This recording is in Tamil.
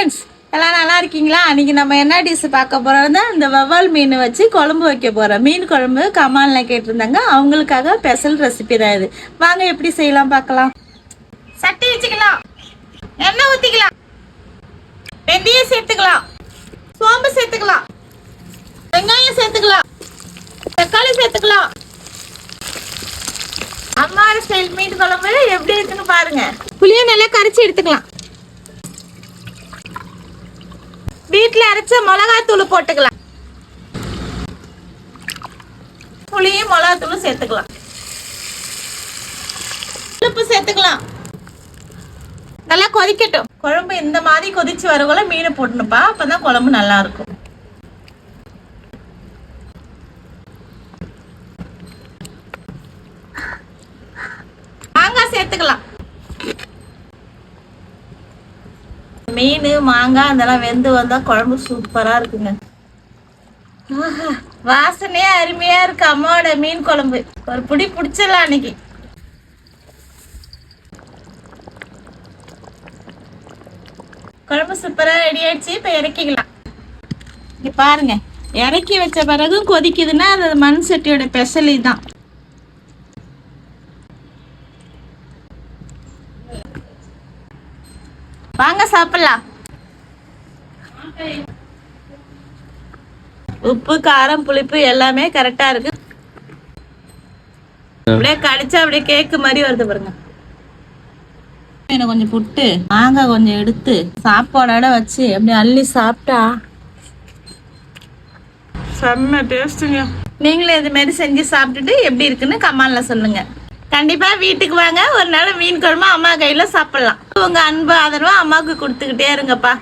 ஃப்ரெண்ட்ஸ், எல்லாம் நல்லா இருக்கீங்களா? அன்றைக்கி நம்ம என்ன டிஷ் பார்க்க போகிறோம்னா இந்த வவ்வால் மீன் வச்சு குழம்பு வைக்க போகிறோம். மீன் குழம்பு கமாலில் கேட்டிருந்தாங்க, அவங்களுக்காக ஸ்பெஷல் ரெசிபி தான் இது. வாங்க எப்படி செய்யலாம் பார்க்கலாம். சட்டி வச்சுக்கலாம், எண்ணெய் ஊற்றிக்கலாம், வெந்தயம் சேர்த்துக்கலாம், சோம்பு சேர்த்துக்கலாம், வெங்காயம் சேர்த்துக்கலாம், தக்காளி சேர்த்துக்கலாம். அம்மா ஸ்டைல் மீன் குழம்பு எப்படி இருக்குன்னு பாருங்க. புளியை நல்லா கரைச்சி எடுத்துக்கலாம். வீட்டில் அரைச்ச மிளகாத்தூள் போட்டுக்கலாம். புளியும் மிளகாத்தூளும் சேர்த்துக்கலாம். உப்பு சேர்த்துக்கலாம். நல்லா கொதிக்கட்டும். குழம்பு இந்த மாதிரி கொதிச்சு வரக்குள்ள மீனை போட்டுனுப்பா, அப்பதான் குழம்பு நல்லா இருக்கும். மாங்காய் சேர்த்துக்கலாம். மீன் மாங்காய் அதெல்லாம் வெந்து வந்தா குழம்பு சூப்பரா இருக்குங்க. வாசனையே அருமையா இருக்கு. அம்மாவோட மீன் குழம்பு ஒரு புடி பிடிச்சிடலாம் அன்னைக்கு. குழம்பு சூப்பரா ரெடி ஆயிடுச்சு. இப்ப இறக்கிக்கலாம். இங்க பாருங்க, இறக்கி வச்ச பிறகு கொதிக்குதுன்னா அது மண் சட்டியோட ஸ்பெஷல் தான். வாங்க சாப்பிடலாம். உப்பு காரம் புளிப்பு எல்லாமே கரெக்டா இருக்கு. அப்படியே கடிச்சா அப்படியே கேக்கு மாதிரி வருது பாருங்க. கொஞ்சம் புட்டு மாங்காய் கொஞ்சம் எடுத்து சாப்பாடோட வச்சு அப்படியே அள்ளி சாப்பிட்டா செம்ம டேஸ்ட்டுங்க. நீங்களும் இது மாதிரி செஞ்சு சாப்பிட்டுட்டு எப்படி இருக்குன்னு கமெண்ட்ல சொல்லுங்க. கண்டிப்பா வீட்டுக்கு வாங்க, ஒரு நாள் மீன் குழம்பு அம்மா கையில சாப்பிடலாம். உங்க அன்பு ஆதரவு அம்மாவுக்கு கொடுத்துக்கிட்டே இருங்கப்பா.